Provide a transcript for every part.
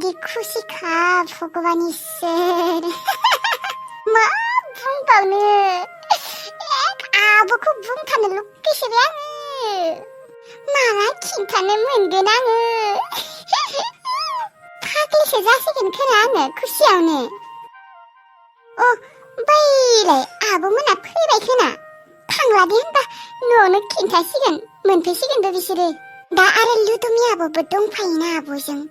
बायदि खुसिखा भगबान इसोर मा बुंबावनो आब'खौ बुंथानो लुगैसोबाय आङो माला खिन्थानो मोनगोन आङो फाग्लिसो जासिगोन खोना आङो खुसियावनो बैलाय आब'मोना फैबाय खोना थांलादे होनबा न'आवनो खिन्थासिगोन मोनफैसिगोनबो बिसोरो दा आरो लुदुमि आब'बो दंफायोना आब'जों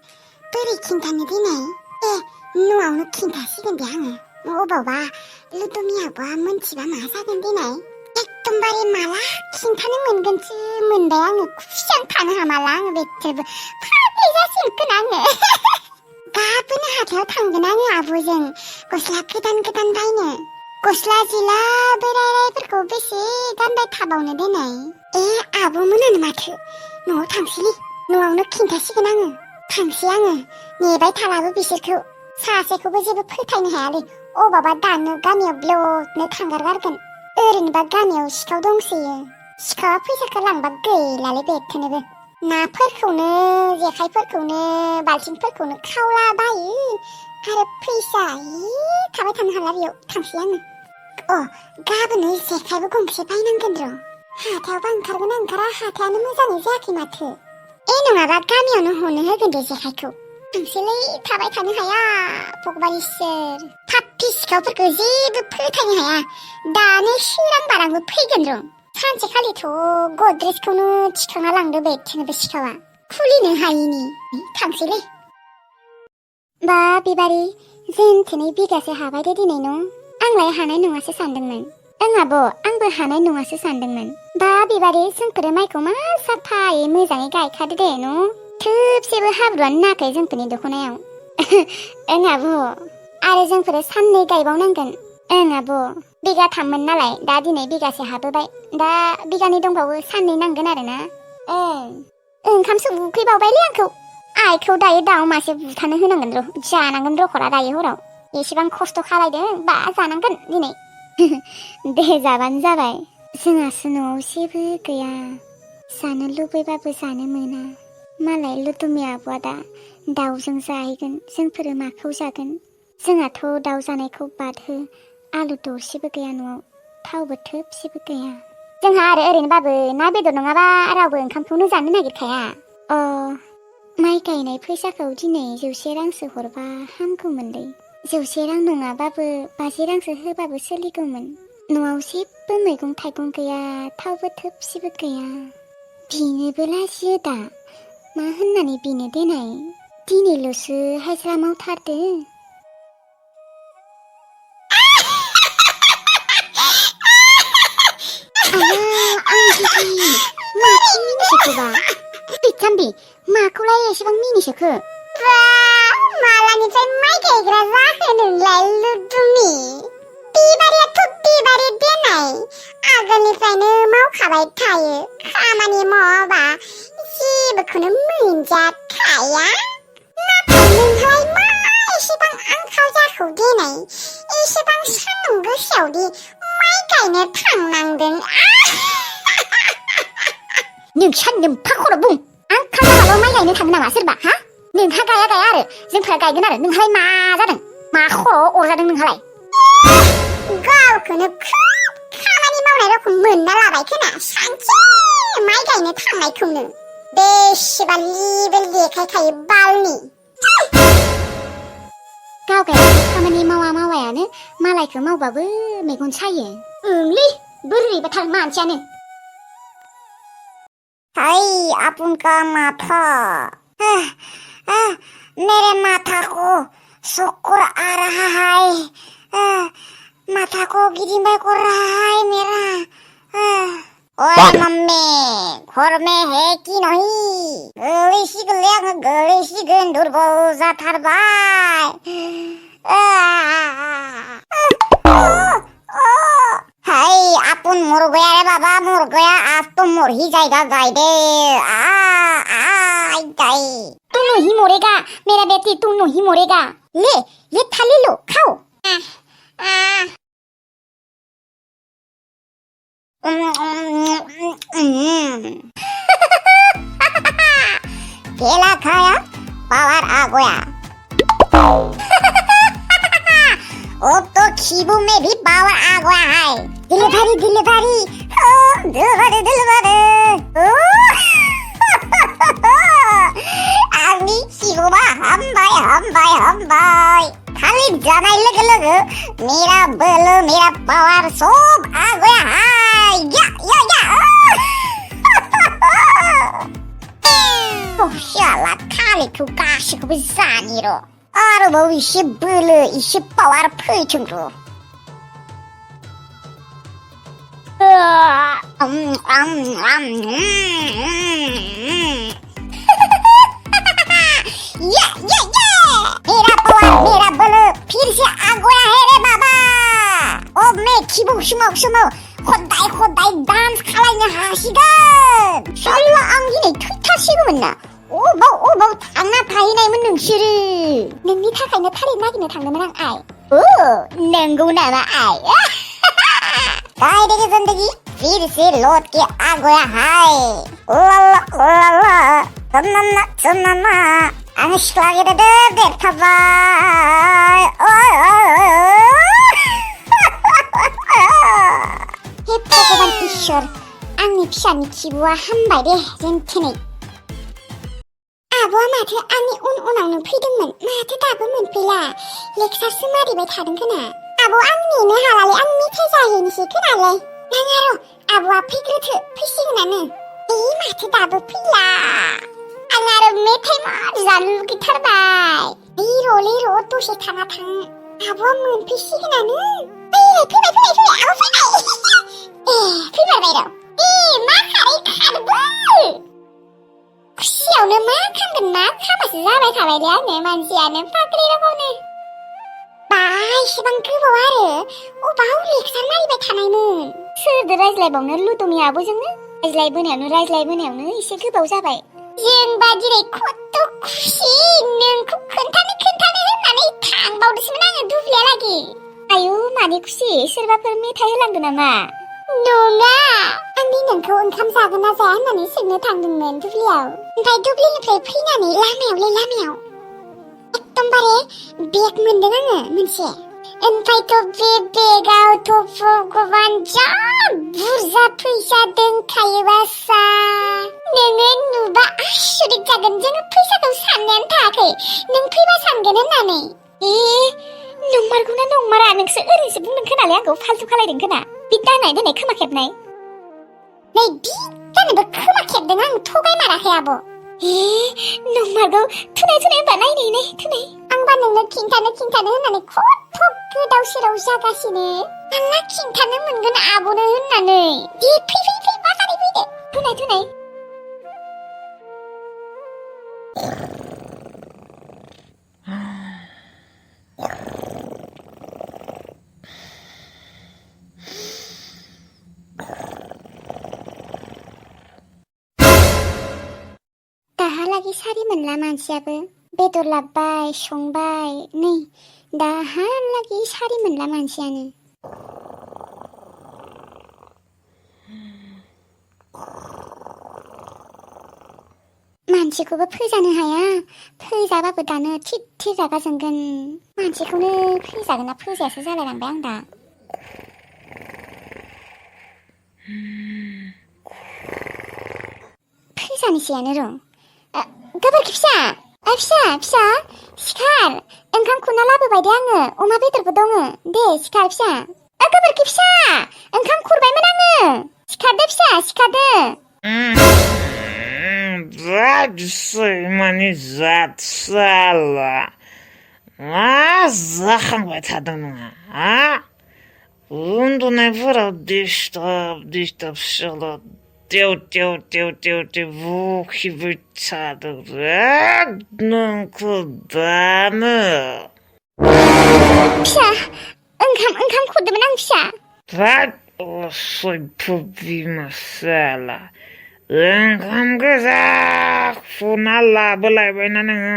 बोरै खिन्थानो दिनै न'आवनो खिन्थासिगोन दे आङो अबावबा लुदुमि आब'आ मोनथिबा मा जागोन दिनै एकदमबारे माला खिन्थानो मोनगोनसो मोनबाय आङो खुसियानो थानो हामाला आङो बेथोरबो फाग्लि जासिगोन खोना आङो गाबोनो हाथायाव थांगोन आङो आब'जों गस्ला गोदान बायनो गस्ला जिला बोरायफोरखौ बेसे गानबाय थाबावनो दिनै आब'मोनानो माथो न'आव थांसैलै न'आवनो खिन्थासिगोन आङो थांसै आङो नेबाय थालाबो बिसोरखौ सासेखौबो जेबो फोथायनो हायालै अबावबा दानो गामियाव ब्लदनो थांगारगारगोन ओरैनोबा गामियाव सिखाव दंसोयो सिखावा फैसाखौ लांबा गैलालै बेथोनोबो नाफोरखौनो जेखाइफोरखौनो बाल्थिंफोरखौनो खावला बायो आरो फैसा थाबाय थानो हाला बेयाव थांसै आङो गाबोनो जेखाइबो गंसे बायनांगोन र' हाथायावबा ओंखारगोन ओंखारा हाथायानो मोजाङै जायाखै माथो नङाबा गामियावनो हनो होगोन दे जेखाइखौ थांसैलै थाबाय थानो हाया भगबान इसोर फाप्पि सिखावफोरखौ जेबो फोथायनो हाया दानो सोरां बारांबो फैगोन र' सानसेखालिथ' गद्रेजखौनो थिखांना लांदो बेथोनोबो सिखावा खुलिनो हायिनि थांसैलै बा बिबारि जोंथिनै बिगासे हाबायदे दिनै न' आंलाय हानाय नङासो सानदोंमोन आब' आंबो हानाय नङासो सानदोंमोन बा बिबारि जोंफोरो माइखौ मा साफायै मोजाङै गायखादो दे न' थोबसेबो हाब्रुआनो नाङाखै जोंफोरनि दख'नायाव आब' आरो जोंफोरो साननै गायबावनांगोन आब' बिगाथाममोन नालाय दा दिनै बिगासे हाबोबाय दा बिगानै दंबावो साननै नांगोन आरोना ओंखामसो उखैबावबायलै आंखौ आइखौ दायो दाउ मासे बुथानो होनांगोन र' जानांगोन रखरा दायो हराव एसेबां खस्थ' खालायदों बा जानांगोन दिनै दे जाबानो जाबाय जोंहासो न'आव जेबो गैया जानो लुबैबाबो जानो मोना मालाय लुदुमि आब'आ दा दाउजों जाहैगोन जोंफोरो माखौ जागोन जोंहाथ' दाउ जानायखौ बादहो आलु दरसेबो गैया न'आव थावबो थोबसेबो गैया जोंहा आरो ओरैनोबाबो ना बेदर नङाबा रावबो ओंखामखौनो जानो नागिरखाया माइ गायनाय फैसाखौ दिनै 100 रांसो हरबा हामगौमोनलै 100 रां नङाबाबो 50 रांसो होबाबो सोलिगौमोन न'आव जेबो मैगं थाइगं गैया थावबो थोबसेबो गैया बिनोबो लाजियो दा मा होननानै बिनो देनाय दिनैल'सो हाजिरा मावथारदो माथो मिनिसोखोबा जाम्बि माखौलाय एसेबां मिनिसोखो मालानिफ्राय माइ गायग्रा जाखो नोंलाय लुदुमि बिबारियाथ' बिबारि देनाय आगोलनिफ्रायनो मावखाबाय थायो खामानि मावाबा जेबोखौनो मोनजाखाया नाथाय नोंहालाय मा एसेबां आंखाल जाखो देनाय एसेबां सान्दुं गोसायावदि माइ गायनो थांनांदों नों सान्दुं फाखर बुं आंखाल जाबाल' माइ गायनो थाङो नामा सोरबा हा नोंहा गाया आरो जोंफोरा गायगोन आरो नोंहालाय मा जादों मा खर'आव अरजादों नोंहालाय गावखौनो खोब खामानि मावनाय रखम मोनना लाबाय खोना सानसे माइ गायनो थांनायखौनो बेसेबा लिबेल देखायखायो बालनि गाव गायनाय खामानि मावायानो मालायखौ मावबाबो मेगन सायो ओंलै बोरैबाथार मानसियानो हाय अपन का माथा मेरे माथा को चक्कर आ रहा है माथा को गिदिंबाय कर रहा है मेरा ओए मम्मी घर में है कि नहीं गोलैसिगोनलै आङो गोलैसिगोन दुरबल जाथारबाय हाय अपन मर गया रे बाबा मर गया आज तो मर ही जाएगा गाइडे तू नहीं मरेगा मेरा बेटी तू नहीं मरेगा ले ये थाली लो खाओ केला खाया पावर आ गया अब तो खीबू में भी पावर आ गया है। दिल भरी आंनि खीबुआ हामबाय खाली जानाय लोगो लोगो मेरा बोलो मेरा पावर सब आ गया है। शाला थालिरखौ गासैखौबो जानि र' आरोबाव एसे बोलो एसे पावार फैथों र'। मेरा पावर मेरा बोलो फिर से आ गया है रे बाबा। अब मैं खिबौ समाव खदाय डान्स खालायनो हासिगोन। शाला आं दिनै थैथारसिगौमोन ना। अबाव थांना थाहैनायमोन नोंसोरो? नोंनि थाखायनो थालिर नागिरनो थांदोंमोन आं आइ। नंगौ नामा आइ? गायदे जिंदगी फिर से लौट के आ गया है। ला सन्ना आं सिख्ला गेदेर देरथारबाय। हे भगवान इसोर आंनि फिसानि खिबुआ हामबाय दे जेनथेनै। आब'आ माथो आंनि उनावनो फैदोंमोन माथो दाबो मोनफैला। लेक्सारसो मारिबाय थादों खोना। आब' आं नेनो हालालै आं मेथाइ जाहैनोसै खोनालै। नाङा र' आब'आ फैग्रोथो फैसिगोनानो। माथो दाबो फैला। आं आरो मेथाइ जानो लुगैथारबाय। ले र' दसे थाना थां। आब'आ मोनफैसिगोनानो। फैबाय आब' फैबाय र'। मा खारै खारबो। खुसियावनो मा खामगोन मा खामासो जाबाय थाबायलै आङो मानसियानो फाग्लि रखमनो। एसेबां गोबाव आरो अबाव लेक्सार मारिबाय थानायमोन। सोरदो रायज्लायबावनो लुदुमि आब'जोंनो रायज्लायबोनायावनो एसे गोबाव जाबाय। जोंबा दिनै खथ' खुसि नोंखौ खोन्थानो होननानै थांबावदोंसोमोन आङो दुब्लियालागि। आयु मानि खुसि सोरबाफोर मेथाइ होलांदों नामा? नङा आंनि नोंखौ ओंखाम जागोन ना जाया होननानै सोंनो थांदोंमोन दुब्लियाव। ओमफ्राय दुब्लिनिफ्राय फैनानै लामायाव एकदमबारे बेग मोनदों आङो मोनसे। ओमफ्रायथ' बे बेगावथ' भगवान जा बुरजा फैसा दोनखायोबासा। नोङो नुबा आसरित जागोन। जोङो फैसाखौ साननायानो थायाखै नों फैबा सानगोन होननानै। नंमारगौना नंमारा नोंसो ओरैसो बुंदों खोनालै आंखौ फाल्थु खालायदों खोना। बे दानाय खोमा खेबनाय। नै बिदानोबो खोमा खेबदों आं थगायमाराखै आब'। नंमारगौ थुनाय होनबा नाय थुनाय। आंबा नोंनो खिन्थानो होननानै खथ' गोदाव सोराव जागासिनो। आंना खिन्थानो मोनगोन आब'नो होननानै। फै बाखारि फैदो थुनाय। दाहालागि सारि मोनला मानसियाबो। बेदर लाबबाय संबाय नै दाहालागि सारि मोनला मानसियानो। मानसिखौबो फोजानो हाया। फोजाबाबो दानो थिथि रागा जोंगोन। मानसिखौनो फोजागोन ना फोजायासो जालायलांबाय आं दा। फोजानोसैयानो र'। गोबोरखि फिसा सिखार। ओंखाम खुरना लाबोबाय दे आङो। अमा बेदरबो दङ। दे सिखार फिसा। गोबोरखि फिसा ओंखाम खुरबायमोन आङो। सिखारदो फिसा सिखारदो। माने जाथसाला मा जाखांबाय थादों नोङो? उन्दुनायफोराव दिस्टार्ब सल' तेव बुखिबाय थादों नोंखौ दानो। फिसा ओंखाम खुरदोंमोन आं फिसा। असय्य बिमा साला ओंखाम गोजा खुना लाबोलायबायना नोङो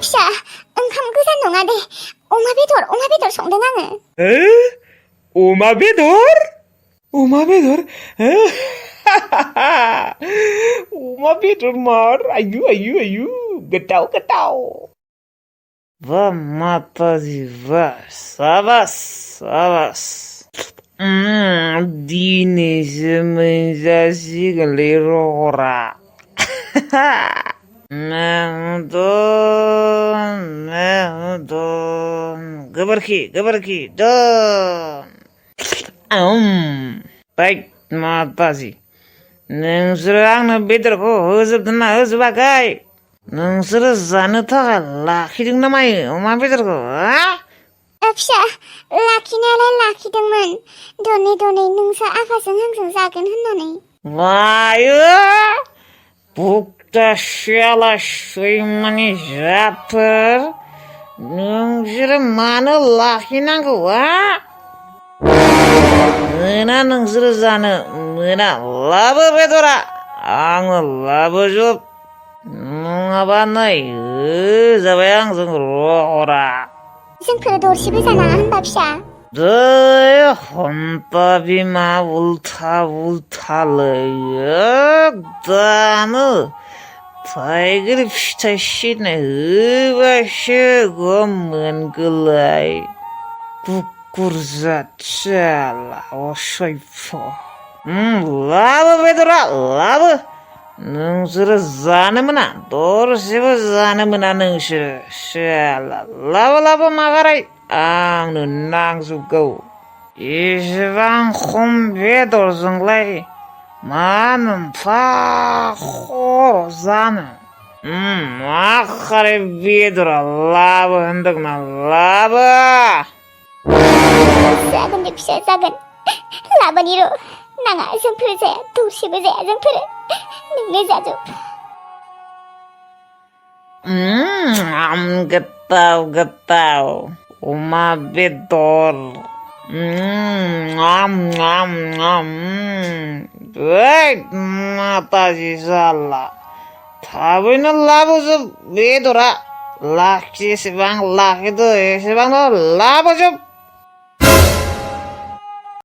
फिसा ओंखाम गोजा नङा दे अमा बेदर संदों आङो। अमा बेदर अमा बेदर मार आयु gotaw. Wah, Mataji, wah, sabas. Dini semenjasi gelirora. Meudon. Geberki, don. Baik, Mataji. नोंसोरो आंनो बेदरखौ होजोबदोंना होजोबाखै नोंसोरो जानो थाखाय लाखिदों ना मायो अमा बेदरखौ फिसा लाखिनायालाय लाखिदोंमोन दनै नोंसो आफाजों आंजों जागोन होननानै मायो बुक्ता सियाला सैमानि जातफोर नोंसोरो मानो लाखिनांगौ मोना नोंसोरो जानो मोना लाबो बेदरा आंनो लाबोजोब नङाबा नै जाबाय आंजों रहरा जोंफोर दरसेबो जानाङा होनबा फिसा दै हन्ता बिमा उल्था दानो थाइगिर फिथाइ सिनाय होबासो गम मोनगोलाय Kurzatala osayfa. Lava bedora lava. Nungsuru zane mana. Dorsibu zane mana nungsuru. Shala lava magaray. Ang nang zugo. Isibang khum bedor zonglay. Manum fa khoro zane. Makare bedora lava hendak na lava. जागोन दे फिसा जागोन लाबोनिर' नाङा जोंफोर जाया दरसेबो जाया जोंफोरो नोंनो जाजोब gotaw अमा बेदर Mataji साला थाबैनो लाबोजोब बेदरा लाखि एसेबां लाखिदो एसेबांनो लाबोजोब